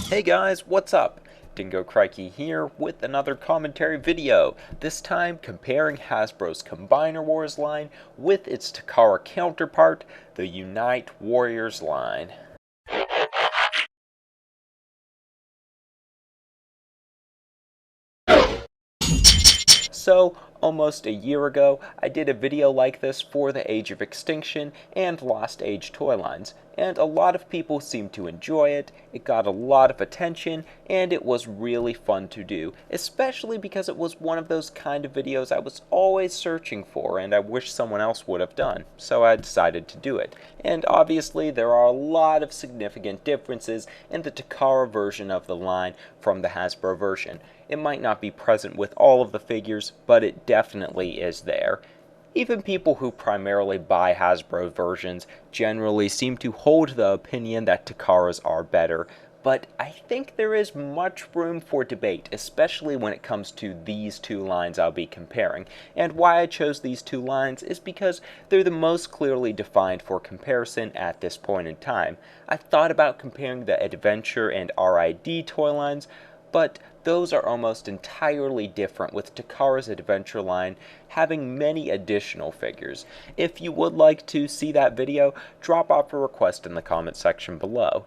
Hey guys, what's up? Dingo Crikey here with another commentary video, this time comparing Hasbro's Combiner Wars line with its Takara counterpart, the Unite Warriors line. So, almost a year ago, I did a video like this for the Age of Extinction and Lost Age toy lines, and a lot of people seemed to enjoy it. It got a lot of attention, and it was really fun to do, especially because it was one of those kind of videos I was always searching for and I wish someone else would have done, so I decided to do it. And obviously there are a lot of significant differences in the Takara version of the line from the Hasbro version. It might not be present with all of the figures, but it definitely is there. Even people who primarily buy Hasbro versions generally seem to hold the opinion that Takaras are better, but I think there is much room for debate, especially when it comes to these two lines I'll be comparing. And why I chose these two lines is because they're the most clearly defined for comparison at this point in time. I thought about comparing the Adventure and RID toy lines, but those are almost entirely different, with Takara's Adventure line having many additional figures. If you would like to see that video, drop off a request in the comment section below.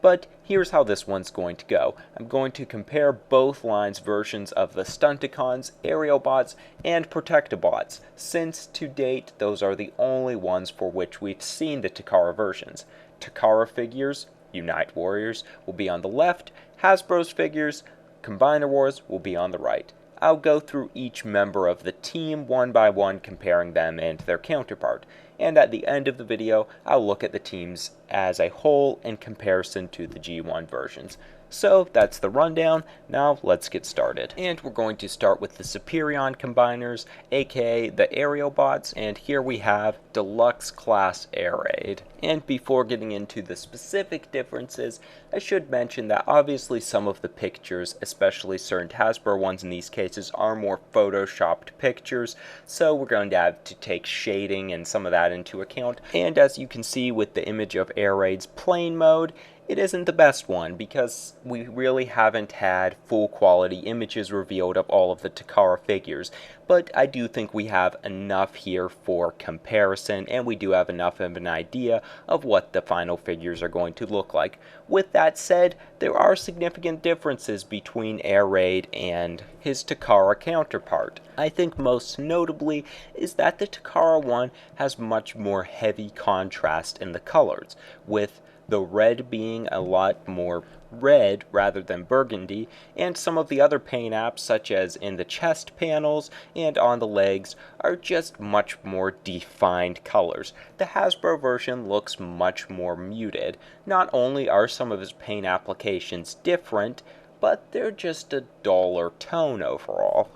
But here's how this one's going to go. I'm going to compare both lines' versions of the Stunticons, Aerialbots, and Protectobots, since to date those are the only ones for which we've seen the Takara versions. Takara figures, Unite Warriors, will be on the left. Hasbro's figures, Combiner Wars, will be on the right. I'll go through each member of the team one by one, comparing them and their counterpart. And at the end of the video, I'll look at the teams as a whole in comparison to the G1 versions. So that's the rundown. Now let's get started. And we're going to start with the Superion Combiners, aka the Aerialbots, and here we have Deluxe Class Air Raid. And before getting into the specific differences, I should mention that obviously some of the pictures, especially certain Hasbro ones in these cases, are more photoshopped pictures, so we're going to have to take shading and some of that into account. And as you can see with the image of Air Raid's plane mode, it isn't the best one because we really haven't had full quality images revealed of all of the Takara figures, but I do think we have enough here for comparison, and we do have enough of an idea of what the final figures are going to look like. With that said, there are significant differences between Air Raid and his Takara counterpart. I think most notably is that the Takara one has much more heavy contrast in the colors, with the red being a lot more red rather than burgundy, and some of the other paint apps, such as in the chest panels and on the legs, are just much more defined colors. The Hasbro version looks much more muted. Not only are some of his paint applications different, but they're just a duller tone overall.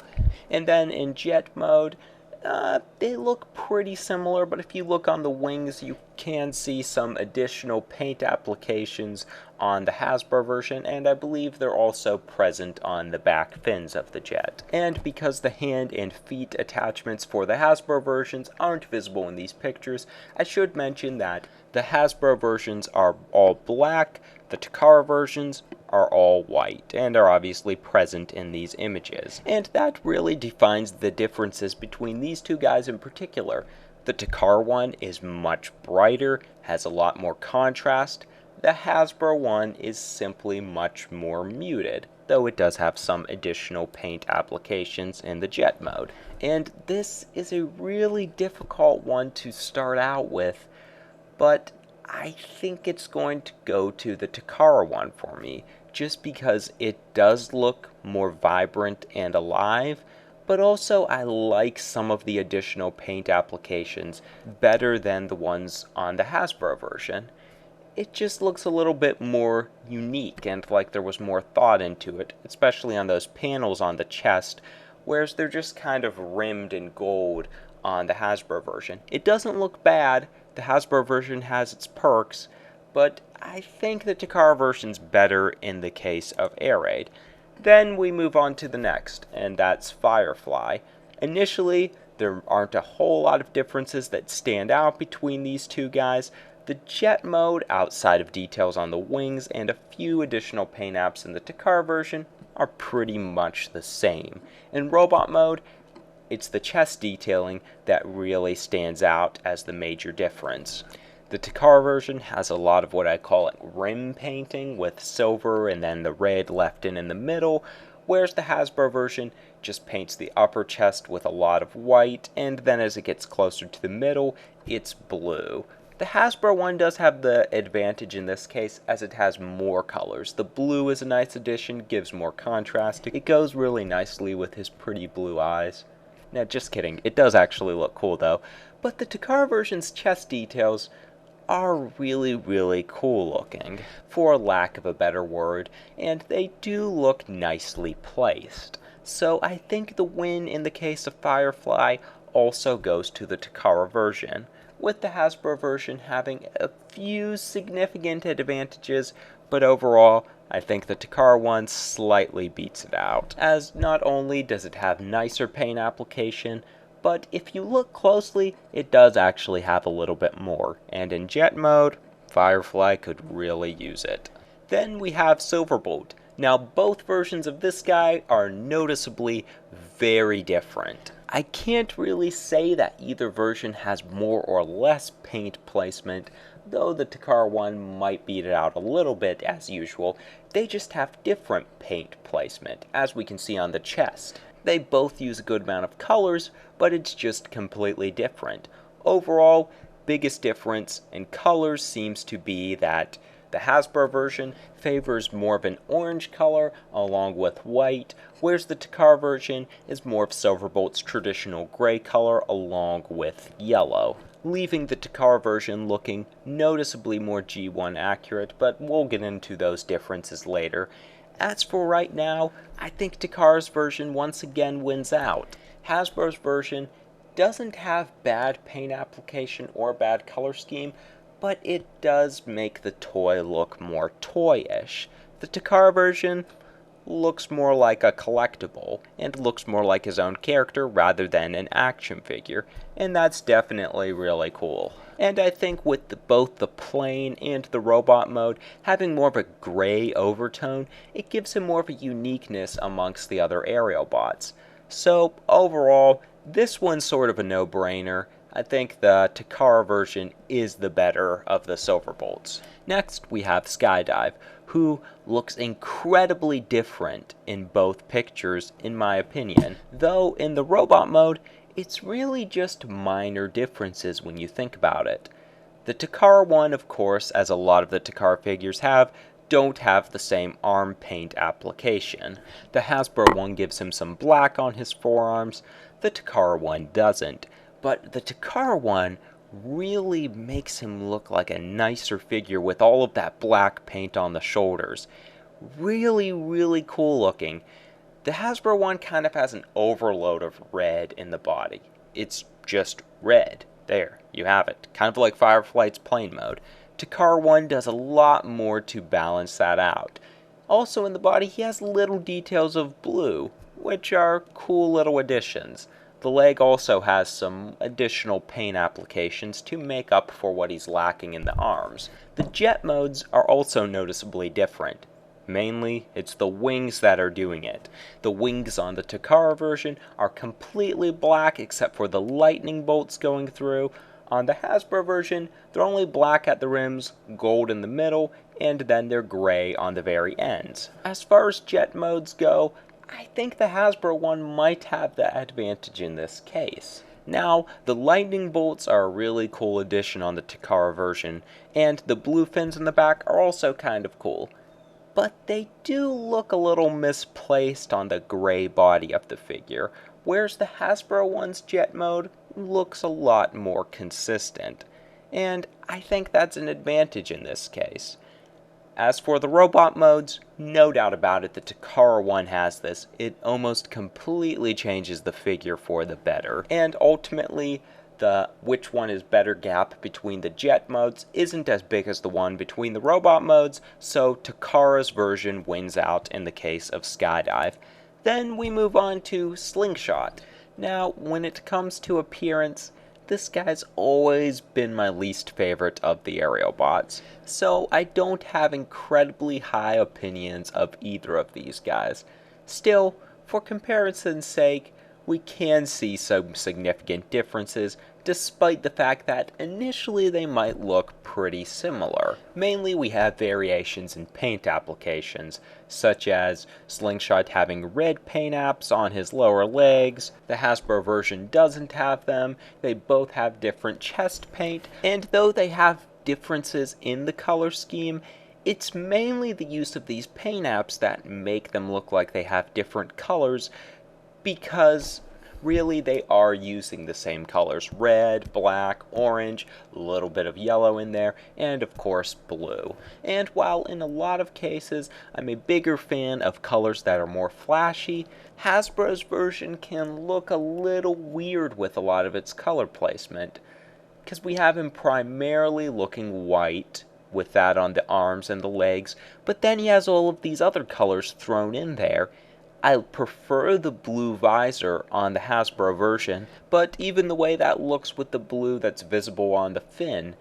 And then in jet mode, they look pretty similar, but if you look on the wings, you can see some additional paint applications on the Hasbro version, and I believe they're also present on the back fins of the jet. And because the hand and feet attachments for the Hasbro versions aren't visible in these pictures, I should mention that the Hasbro versions are all black, the Takara versions are all white, and are obviously present in these images. And that really defines the differences between these two guys in particular. The Takara one is much brighter, has a lot more contrast. The Hasbro one is simply much more muted, though it does have some additional paint applications in the jet mode. And this is a really difficult one to start out with, but I think it's going to go to the Takara one for me, just because it does look more vibrant and alive, but also I like some of the additional paint applications better than the ones on the Hasbro version. It just looks a little bit more unique and like there was more thought into it, especially on those panels on the chest, whereas they're just kind of rimmed in gold on the Hasbro version. It doesn't look bad. The Hasbro version has its perks, but I think the Takara version's better in the case of Air Raid. Then we move on to the next, and that's Firefly. Initially, there aren't a whole lot of differences that stand out between these two guys. The jet mode, outside of details on the wings and a few additional paint apps in the Takara version, are pretty much the same. In robot mode, it's the chest detailing that really stands out as the major difference. The Takara version has a lot of what I call rim painting with silver and then the red left in the middle, whereas the Hasbro version just paints the upper chest with a lot of white, and then as it gets closer to the middle, it's blue. The Hasbro one does have the advantage in this case, as it has more colors. The blue is a nice addition, gives more contrast. It goes really nicely with his pretty blue eyes. Now, just kidding, it does actually look cool though. But the Takara version's chest details are really cool looking, for lack of a better word, and they do look nicely placed. So I think the win in the case of Firefly also goes to the Takara version, with the Hasbro version having a few significant advantages, but overall, I think the Takara one slightly beats it out, as not only does it have nicer paint application, but if you look closely, it does actually have a little bit more, and in jet mode, Firefly could really use it. Then we have Silverbolt. Now, both versions of this guy are noticeably very different. I can't really say that either version has more or less paint placement, though the Takara one might beat it out a little bit as usual. They just have different paint placement, as we can see on the chest. They both use a good amount of colors, but it's just completely different. Overall, biggest difference in colors seems to be that the Hasbro version favors more of an orange color along with white, whereas the Takara version is more of Silverbolt's traditional gray color along with yellow, leaving the Takara version looking noticeably more G1 accurate, but we'll get into those differences later. As for right now, I think Takara's version once again wins out. Hasbro's version doesn't have bad paint application or bad color scheme, but it does make the toy look more toyish. The Takara version looks more like a collectible, and looks more like his own character rather than an action figure, and that's definitely really cool. And I think with both the plain and the robot mode having more of a gray overtone, it gives him more of a uniqueness amongst the other Aerialbots. So overall, this one's sort of a no-brainer. I think the Takara version is the better of the Silverbolts. Next, we have Skydive, who looks incredibly different in both pictures, in my opinion. Though in the robot mode, it's really just minor differences when you think about it. The Takara one, of course, as a lot of the Takara figures have, don't have the same arm paint application. The Hasbro one gives him some black on his forearms, the Takara one doesn't. But the Takara one really makes him look like a nicer figure with all of that black paint on the shoulders. Really cool looking. The Hasbro one kind of has an overload of red in the body. It's just red. There, you have it. Kind of like Firefly's plain mode. Takara one does a lot more to balance that out. Also in the body, he has little details of blue, which are cool little additions. The leg also has some additional paint applications to make up for what he's lacking in the arms. The jet modes are also noticeably different. Mainly, it's the wings that are doing it. The wings on the Takara version are completely black except for the lightning bolts going through. On the Hasbro version, they're only black at the rims, gold in the middle, and then they're gray on the very ends. As far as jet modes go, I think the Hasbro one might have the advantage in this case. Now, the lightning bolts are a really cool addition on the Takara version, and the blue fins in the back are also kind of cool. But they do look a little misplaced on the gray body of the figure, whereas the Hasbro one's jet mode looks a lot more consistent. And I think that's an advantage in this case. As for the robot modes, no doubt about it, the Takara one has this. It almost completely changes the figure for the better. And ultimately, the which one is better gap between the jet modes isn't as big as the one between the robot modes, so Takara's version wins out in the case of Skydive. Then we move on to Slingshot. Now, when it comes to appearance, this guy's always been my least favorite of the Aerialbots, so I don't have incredibly high opinions of either of these guys. Still, for comparison's sake, we can see some significant differences, despite the fact that initially they might look pretty similar. Mainly we have variations in paint applications, such as Slingshot having red paint apps on his lower legs, the Hasbro version doesn't have them, they both have different chest paint, and though they have differences in the color scheme, it's mainly the use of these paint apps that make them look like they have different colors, because really they are using the same colors: red, black, orange, a little bit of yellow in there, and of course blue. And while in a lot of cases I'm a bigger fan of colors that are more flashy, Hasbro's version can look a little weird with a lot of its color placement, because we have him primarily looking white with that on the arms and the legs, but then he has all of these other colors thrown in there. I prefer the blue visor on the Hasbro version, but even the way that looks with the blue that's visible on the fin,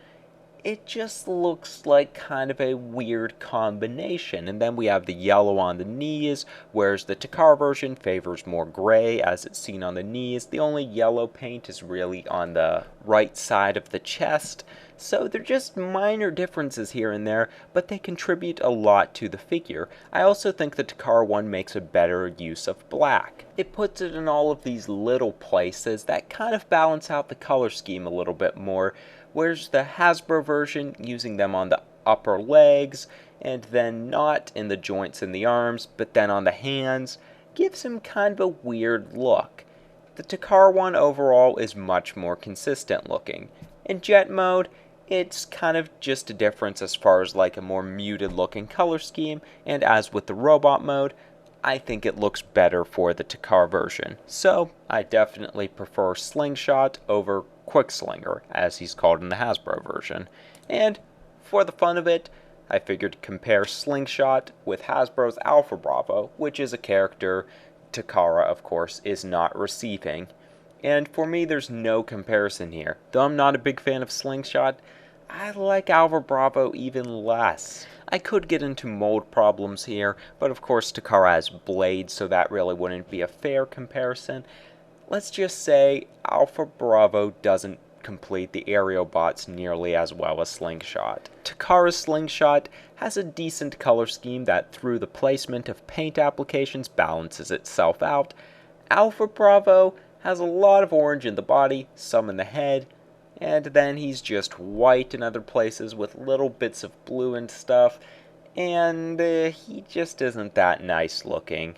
it just looks like kind of a weird combination. And then we have the yellow on the knees, whereas the Takara version favors more gray as it's seen on the knees. The only yellow paint is really on the right side of the chest. So they're just minor differences here and there, but they contribute a lot to the figure. I also think the Takara one makes a better use of black. It puts it in all of these little places that kind of balance out the color scheme a little bit more, whereas the Hasbro version, using them on the upper legs, and then not in the joints in the arms, but then on the hands, gives him kind of a weird look. The Takara one overall is much more consistent looking. In jet mode, it's kind of just a difference as far as like a more muted looking color scheme, and as with the robot mode, I think it looks better for the Takara version. So I definitely prefer Slingshot over Quickslinger, as he's called in the Hasbro version. And for the fun of it, I figured to compare Slingshot with Hasbro's Alpha Bravo, which is a character Takara, of course, is not receiving. And for me, there's no comparison here. Though I'm not a big fan of Slingshot, I like Alpha Bravo even less. I could get into mold problems here, but of course Takara has blades, so that really wouldn't be a fair comparison. Let's just say Alpha Bravo doesn't complete the Aerialbots nearly as well as Slingshot. Takara's Slingshot has a decent color scheme that through the placement of paint applications balances itself out. Alpha Bravo has a lot of orange in the body, some in the head, and then he's just white in other places with little bits of blue and stuff, and he just isn't that nice looking.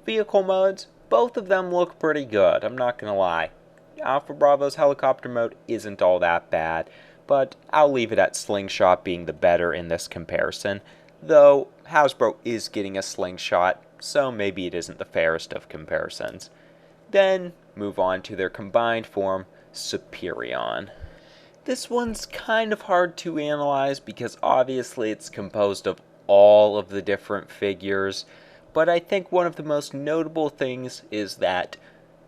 Vehicle modes, both of them look pretty good, I'm not gonna lie. Alpha Bravo's helicopter mode isn't all that bad, but I'll leave it at Slingshot being the better in this comparison, though Hasbro is getting a Slingshot, so maybe it isn't the fairest of comparisons. Then move on to their combined form, Superion. This one's kind of hard to analyze because obviously it's composed of all of the different figures, but I think one of the most notable things is that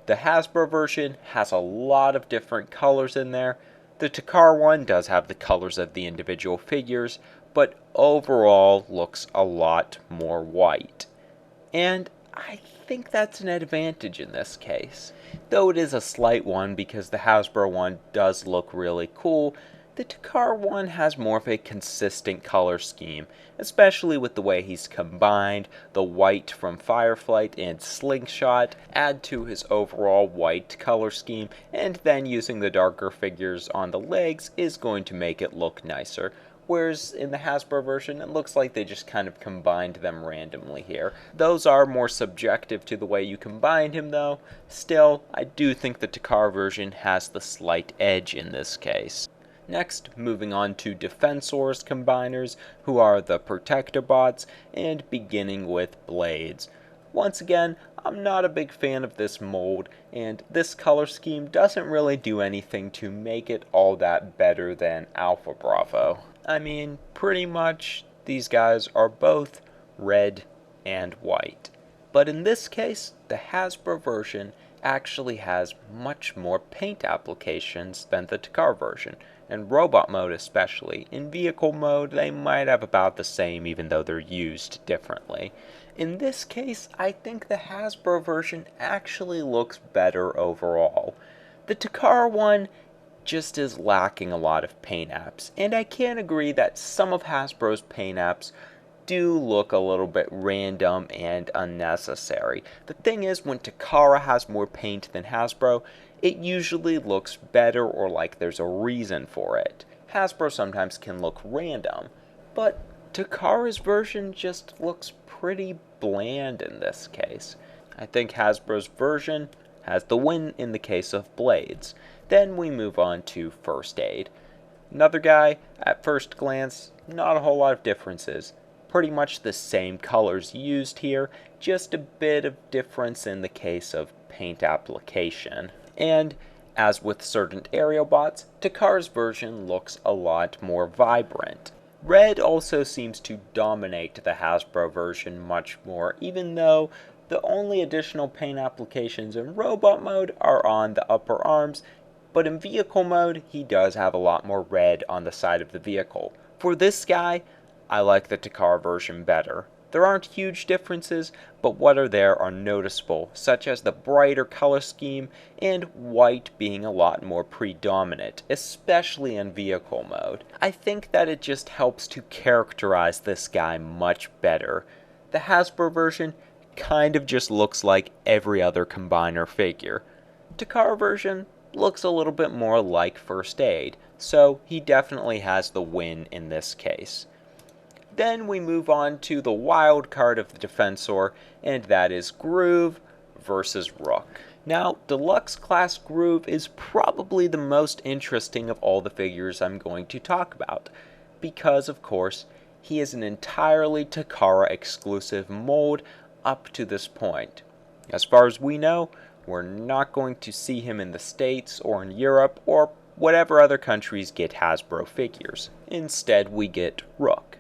the Hasbro version has a lot of different colors in there. The Takara one does have the colors of the individual figures, but overall looks a lot more white. And I think that's an advantage in this case. Though it is a slight one because the Hasbro one does look really cool, the Takara one has more of a consistent color scheme, especially with the way he's combined the white from Fireflight and Slingshot, add to his overall white color scheme, and then using the darker figures on the legs is going to make it look nicer. Whereas in the Hasbro version, it looks like they just kind of combined them randomly here. Those are more subjective to the way you combine him though. Still, I do think the Takara version has the slight edge in this case. Next, moving on to Defensor's combiners, who are the Protectobots, and beginning with Blades. Once again, I'm not a big fan of this mold, and this color scheme doesn't really do anything to make it all that better than Alpha Bravo. I mean, pretty much these guys are both red and white. But in this case, the Hasbro version actually has much more paint applications than the Takara version, in robot mode especially. In vehicle mode, they might have about the same even though they're used differently. In this case, I think the Hasbro version actually looks better overall. The Takara one just is lacking a lot of paint apps, and I can agree that some of Hasbro's paint apps do look a little bit random and unnecessary. The thing is, when Takara has more paint than Hasbro, it usually looks better or like there's a reason for it. Hasbro sometimes can look random, but Takara's version just looks pretty bland in this case. I think Hasbro's version has the win in the case of blades. Then we move on to First Aid. Another guy, at first glance, not a whole lot of differences. Pretty much the same colors used here, just a bit of difference in the case of paint application. And as with certain Aerialbots, Takara's version looks a lot more vibrant. Red also seems to dominate the Hasbro version much more, even though the only additional paint applications in robot mode are on the upper arms, but in vehicle mode, he does have a lot more red on the side of the vehicle. For this guy, I like the Takara version better. There aren't huge differences, but what are there are noticeable, such as the brighter color scheme and white being a lot more predominant, especially in vehicle mode. I think that it just helps to characterize this guy much better. The Hasbro version kind of just looks like every other combiner figure. Takara version looks a little bit more like First Aid, so he definitely has the win in this case. Then we move on to the wild card of the Defensor, and that is Groove versus Rook. Now, Deluxe Class Groove is probably the most interesting of all the figures I'm going to talk about, because, of course, he is an entirely Takara exclusive mold up to this point. As far as we know, we're not going to see him in the States or in Europe or whatever other countries get Hasbro figures. Instead, we get Rook,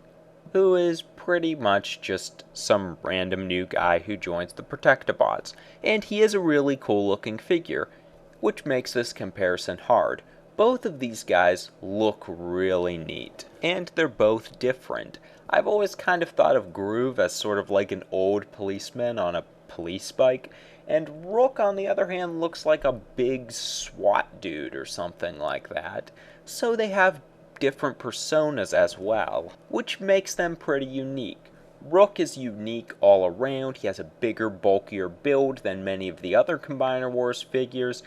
who is pretty much just some random new guy who joins the Protectobots, and he is a really cool looking figure, which makes this comparison hard. Both of these guys look really neat, and they're both different. I've always kind of thought of Groove as sort of like an old policeman on a police bike, and Rook on the other hand looks like a big SWAT dude or something like that. So they have different personas as well, which makes them pretty unique. Rook is unique all around. He has a bigger, bulkier build than many of the other Combiner Wars figures.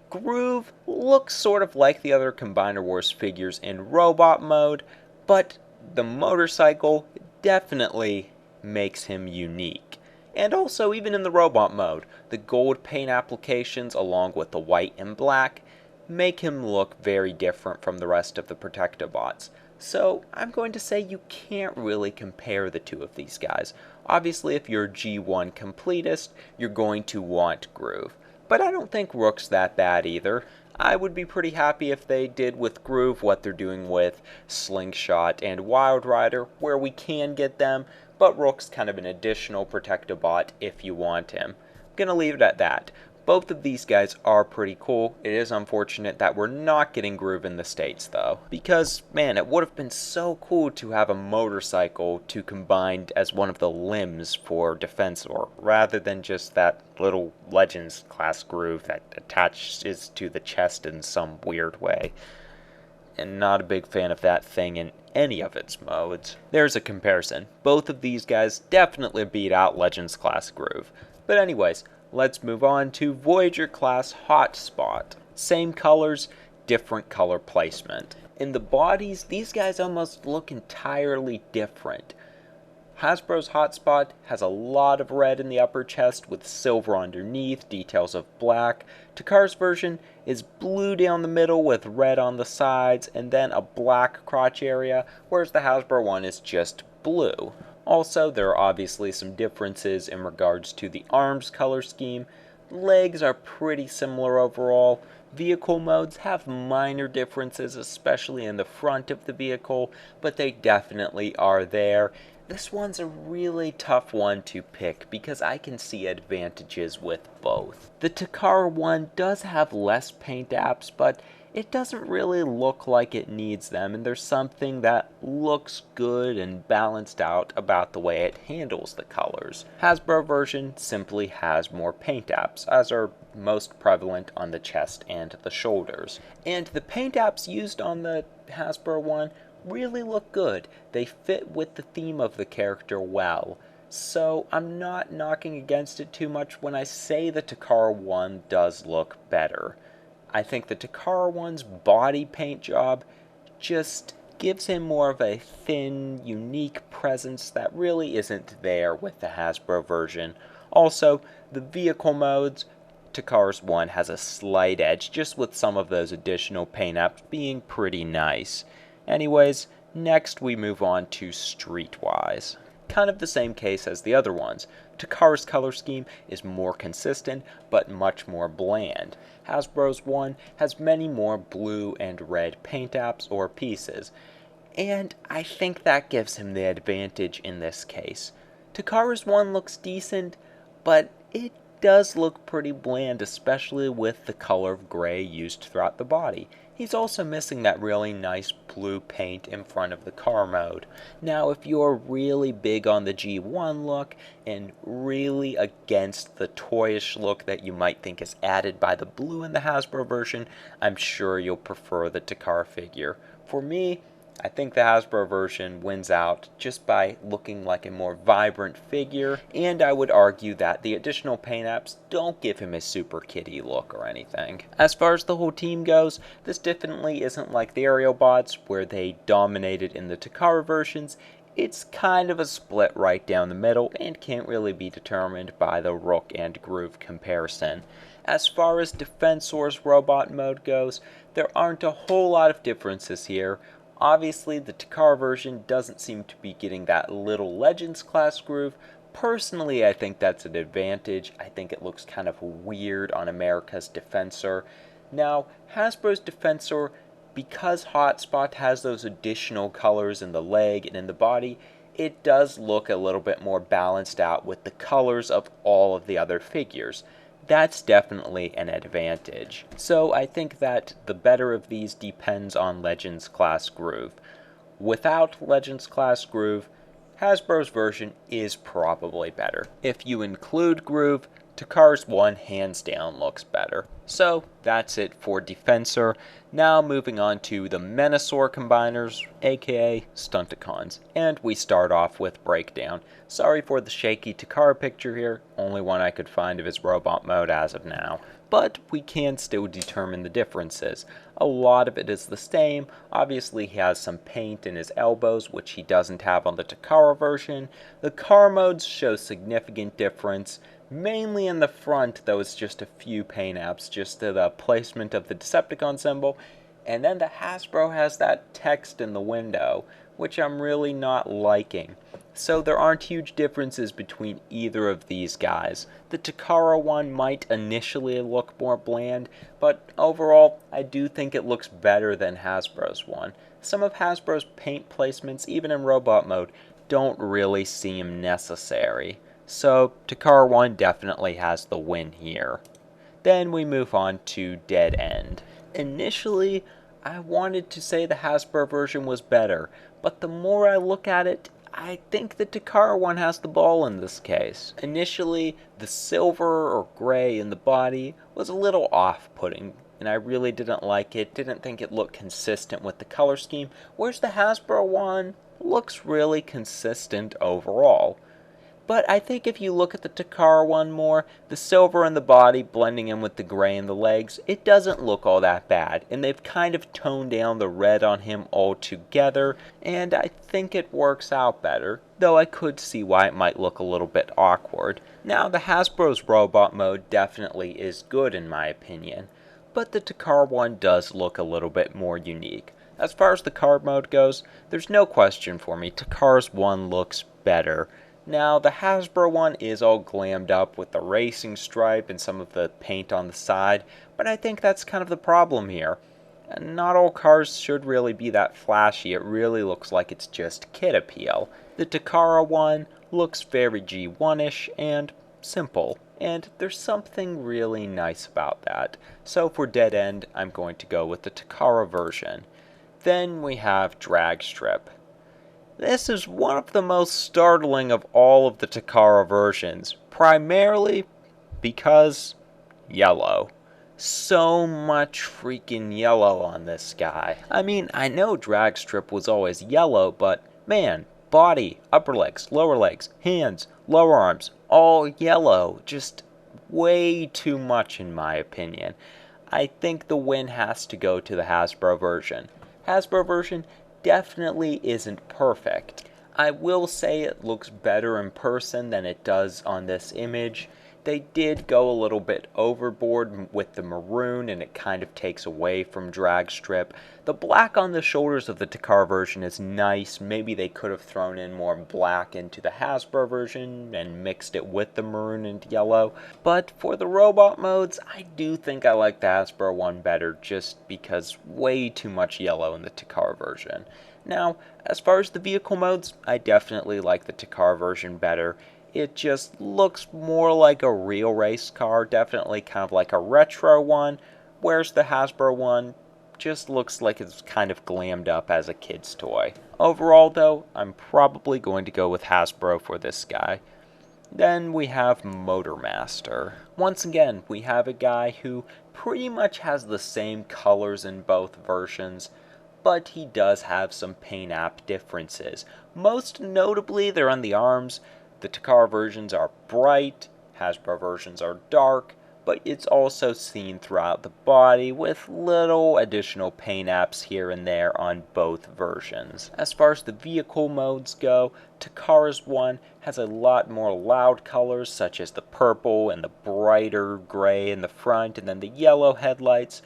Groove looks sort of like the other Combiner Wars figures in robot mode, but the motorcycle definitely makes him unique. And also, even in the robot mode, the gold paint applications along with the white and black make him look very different from the rest of the Protectobots. So I'm going to say you can't really compare the two of these guys. Obviously, if you're a G1 completist, you're going to want Groove. But I don't think Rook's that bad either. I would be pretty happy if they did with Groove what they're doing with Slingshot and Wild Rider, where we can get them, but Rook's kind of an additional Protectobot if you want him. I'm gonna leave it at that. Both of these guys are pretty cool. It is unfortunate that we're not getting Groove in the States, though. Because, man, it would have been so cool to have a motorcycle to combine as one of the limbs for Defensor, rather than just that little Legends class Groove that attaches to the chest in some weird way. And not a big fan of that thing in any of its modes. There's a comparison. Both of these guys definitely beat out Legends class Groove. But anyways, let's move on to Voyager class Hotspot. Same colors, different color placement. In the bodies, these guys almost look entirely different. Hasbro's Hotspot has a lot of red in the upper chest with silver underneath, details of black. Takara's version is blue down the middle with red on the sides, and then a black crotch area, whereas the Hasbro one is just blue. Also, there are obviously some differences in regards to the arms color scheme. Legs are pretty similar overall, Vehicle modes have minor differences, especially in the front of the vehicle, but they definitely are there. This one's a really tough one to pick because I can see advantages with both. The Takara one does have less paint apps, but it doesn't really look like it needs them, and there's something that looks good and balanced out about the way it handles the colors. Hasbro version simply has more paint apps, as are most prevalent on the chest and the shoulders. And the paint apps used on the Hasbro one really look good. They fit with the theme of the character well. So I'm not knocking against it too much when I say the Takara one does look better. I think the Takara one's body paint job just gives him more of a thin, unique presence that really isn't there with the Hasbro version. Also, the vehicle modes, Takara's one has a slight edge, just with some of those additional paint apps being pretty nice. Anyways, next we move on to Streetwise. Kind of the same case as the other ones. Takara's color scheme is more consistent, but much more bland. Hasbro's one has many more blue and red paint apps or pieces, and I think that gives him the advantage in this case. Takara's one looks decent, but it does look pretty bland, especially with the color of gray used throughout the body. He's also missing that really nice blue paint in front of the car mode. Now, if you're really big on the G1 look and really against the toyish look that you might think is added by the blue in the Hasbro version, I'm sure you'll prefer the Takara figure. For me, I think the Hasbro version wins out just by looking like a more vibrant figure, and I would argue that the additional paint apps don't give him a super kitty look or anything. As far as the whole team goes, this definitely isn't like the Aerialbots, where they dominated in the Takara versions. It's kind of a split right down the middle and can't really be determined by the Rook and Groove comparison. As far as Defensor's robot mode goes, there aren't a whole lot of differences here. Obviously, the Takara version doesn't seem to be getting that little Legends class groove. Personally, I think that's an advantage. I think it looks kind of weird on America's Defensor. Now, Hasbro's Defensor, because Hotspot has those additional colors in the leg and in the body, it does look a little bit more balanced out with the colors of all of the other figures. That's definitely an advantage. So I think that the better of these depends on Legends class groove. Without Legends class groove, Hasbro's version is probably better. If you include groove, Takara's one hands down looks better. So that's it for Defensor. Now moving on to the Menasor combiners, aka Stunticons. And we start off with Breakdown. Sorry for the shaky Takara picture here, only one I could find of his robot mode as of now. But we can still determine the differences. A lot of it is the same. Obviously he has some paint in his elbows, which he doesn't have on the Takara version. The car modes show significant difference. Mainly in the front, though it's just a few paint apps, just to the placement of the Decepticon symbol. And then the Hasbro has that text in the window, which I'm really not liking. So there aren't huge differences between either of these guys. The Takara one might initially look more bland, but overall, I do think it looks better than Hasbro's one. Some of Hasbro's paint placements, even in robot mode, don't really seem necessary. So Takara 1 definitely has the win here. Then we move on to Dead End. Initially, I wanted to say the Hasbro version was better, but the more I look at it, I think the Takara one has the ball in this case. Initially, the silver or gray in the body was a little off-putting, and I really didn't like it, didn't think it looked consistent with the color scheme, whereas the Hasbro one looks really consistent overall. But I think if you look at the Takara one more, the silver in the body blending in with the gray in the legs, it doesn't look all that bad. And they've kind of toned down the red on him altogether, and I think it works out better. Though I could see why it might look a little bit awkward. Now, the Hasbro's robot mode definitely is good in my opinion, but the Takara one does look a little bit more unique. As far as the card mode goes, there's no question for me, Takara's one looks better. Now, the Hasbro one is all glammed up with the racing stripe and some of the paint on the side, but I think that's kind of the problem here. Not all cars should really be that flashy. It really looks like it's just kid appeal. The Takara one looks very G1-ish and simple, and there's something really nice about that. So for Dead End, I'm going to go with the Takara version. Then we have Drag Strip. This is one of the most startling of all of the Takara versions, primarily because yellow. So much freaking yellow on this guy. I mean, I know Drag Strip was always yellow, but man, body, upper legs, lower legs, hands, lower arms, all yellow. Just way too much in my opinion. I think the win has to go to the Hasbro version. Hasbro version definitely isn't perfect. I will say it looks better in person than it does on this image. They did go a little bit overboard with the maroon, and it kind of takes away from Drag Strip. The black on the shoulders of the Takara version is nice. Maybe they could have thrown in more black into the Hasbro version and mixed it with the maroon and yellow. But for the robot modes, I do think I like the Hasbro one better just because way too much yellow in the Takara version. Now, as far as the vehicle modes, I definitely like the Takara version better. It just looks more like a real race car, definitely kind of like a retro one, whereas the Hasbro one just looks like it's kind of glammed up as a kid's toy. Overall though, I'm probably going to go with Hasbro for this guy. Then we have Motormaster. Once again, we have a guy who pretty much has the same colors in both versions, but he does have some paint app differences. Most notably, they're on the arms. The Takara versions are bright, Hasbro versions are dark, but it's also seen throughout the body with little additional paint apps here and there on both versions. As far as the vehicle modes go, Takara's one has a lot more loud colors such as the purple and the brighter gray in the front and then the yellow headlights,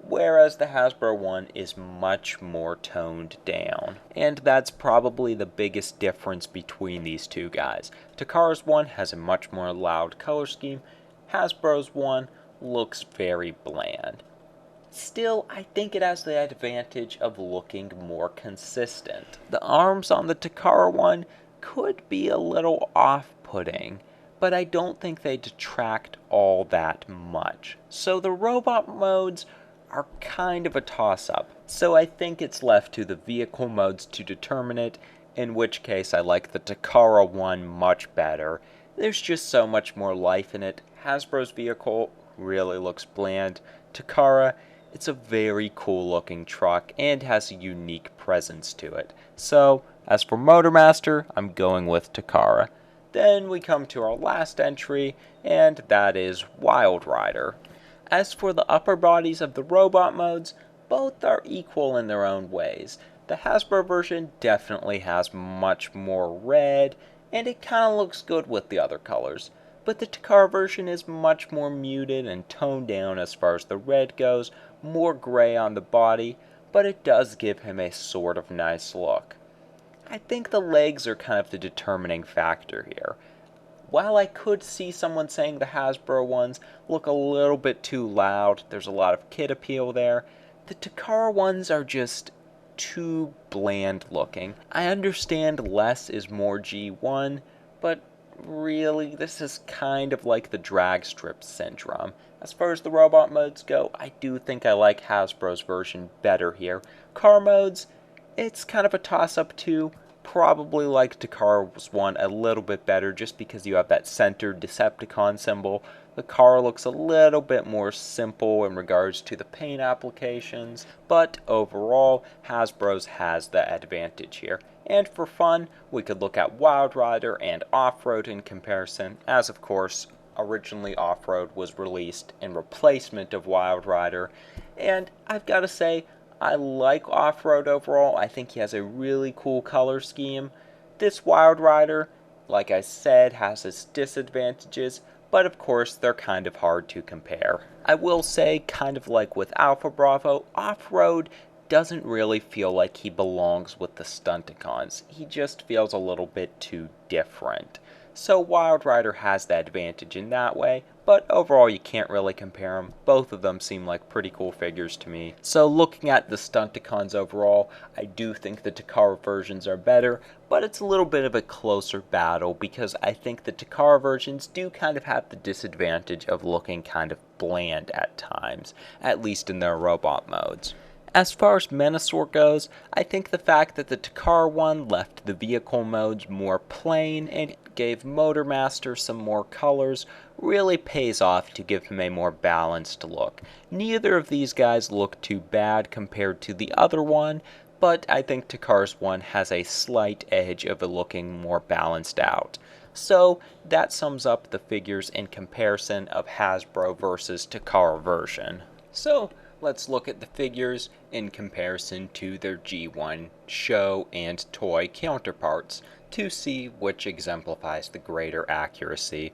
whereas the Hasbro one is much more toned down. And that's probably the biggest difference between these two guys. Takara's one has a much more loud color scheme. Hasbro's one looks very bland. Still, I think it has the advantage of looking more consistent. The arms on the Takara one could be a little off-putting, but I don't think they detract all that much. So the robot modes are kind of a toss-up. So I think it's left to the vehicle modes to determine it, in which case I like the Takara one much better. There's just so much more life in it. Hasbro's vehicle really looks bland. Takara, it's a very cool looking truck and has a unique presence to it. So, as for Motormaster, I'm going with Takara. Then we come to our last entry, and that is Wild Rider. As for the upper bodies of the robot modes, both are equal in their own ways. The Hasbro version definitely has much more red, and it kind of looks good with the other colors. But the Takara version is much more muted and toned down as far as the red goes, more gray on the body, but it does give him a sort of nice look. I think the legs are kind of the determining factor here. While I could see someone saying the Hasbro ones look a little bit too loud, there's a lot of kid appeal there, the Takara ones are just too bland looking. I understand less is more G1, but really, this is kind of like the drag strip syndrome. As far as the robot modes go, I do think I like Hasbro's version better here. Car modes, it's kind of a toss-up too. Probably like Takara's one a little bit better just because you have that centered Decepticon symbol. The car looks a little bit more simple in regards to the paint applications, but overall, Hasbro's has the advantage here. And for fun, we could look at Wild Rider and Off-Road in comparison, as of course, originally Off-Road was released in replacement of Wild Rider. And I've got to say, I like Off-Road overall. I think he has a really cool color scheme. This Wild Rider, like I said, has its disadvantages, but of course they're kind of hard to compare. I will say, kind of like with Alpha Bravo, Off-Road doesn't really feel like he belongs with the Stunticons. He just feels a little bit too different. So Wild Rider has the advantage in that way, but overall you can't really compare them. Both of them seem like pretty cool figures to me. So looking at the Stunticons overall, I do think the Takara versions are better, but it's a little bit of a closer battle because I think the Takara versions do kind of have the disadvantage of looking kind of bland at times, at least in their robot modes. As far as Menasor goes, I think the fact that the Takara one left the vehicle modes more plain and gave Motormaster some more colors really pays off to give him a more balanced look. Neither of these guys look too bad compared to the other one, but I think Takara's one has a slight edge of it looking more balanced out. So that sums up the figures in comparison of Hasbro versus Takara version. So let's look at the figures in comparison to their G1 show and toy counterparts to see which exemplifies the greater accuracy.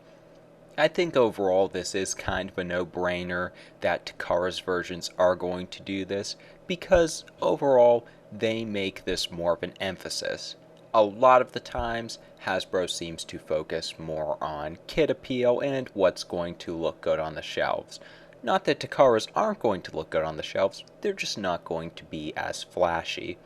I think overall this is kind of a no-brainer that Takara's versions are going to do this because overall they make this more of an emphasis. A lot of the times Hasbro seems to focus more on kid appeal and what's going to look good on the shelves. Not that Takara's aren't going to look good on the shelves, they're just not going to be as flashy.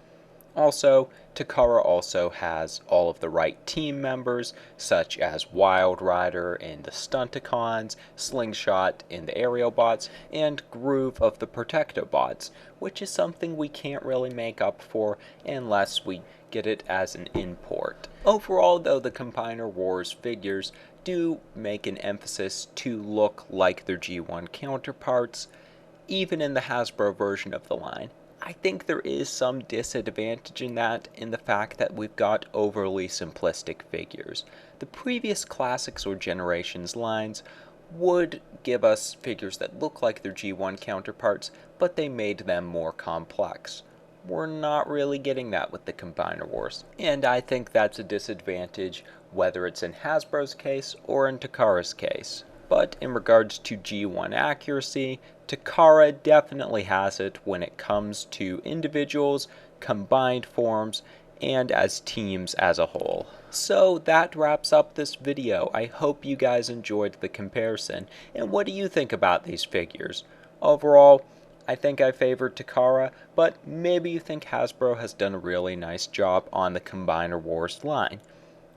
Also, Takara also has all of the right team members, such as Wild Rider in the Stunticons, Slingshot in the Aerialbots, and Groove of the Protectobots, which is something we can't really make up for unless we get it as an import. Overall, though, the Combiner Wars figures do make an emphasis to look like their G1 counterparts, even in the Hasbro version of the line. I think there is some disadvantage in that, in the fact that we've got overly simplistic figures. The previous Classics or Generations lines would give us figures that look like their G1 counterparts, but they made them more complex. We're not really getting that with the Combiner Wars, and I think that's a disadvantage whether it's in Hasbro's case or in Takara's case. But in regards to G1 accuracy, Takara definitely has it when it comes to individuals, combined forms, and as teams as a whole. So that wraps up this video. I hope you guys enjoyed the comparison. And what do you think about these figures? Overall, I think I favor Takara, but maybe you think Hasbro has done a really nice job on the Combiner Wars line.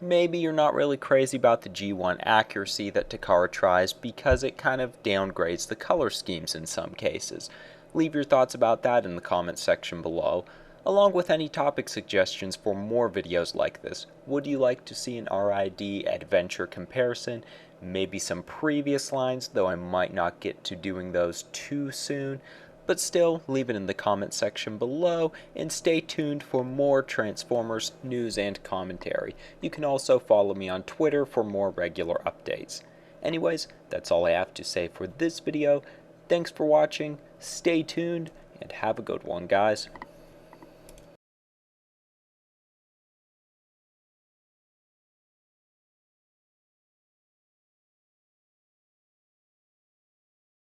Maybe you're not really crazy about the G1 accuracy that Takara tries because it kind of downgrades the color schemes in some cases. Leave your thoughts about that in the comments section below, along with any topic suggestions for more videos like this. Would you like to see an RID adventure comparison? Maybe some previous lines, though I might not get to doing those too soon. But still, leave it in the comment section below, and stay tuned for more Transformers news and commentary. You can also follow me on Twitter for more regular updates. Anyways, that's all I have to say for this video. Thanks for watching, stay tuned, and have a good one, guys.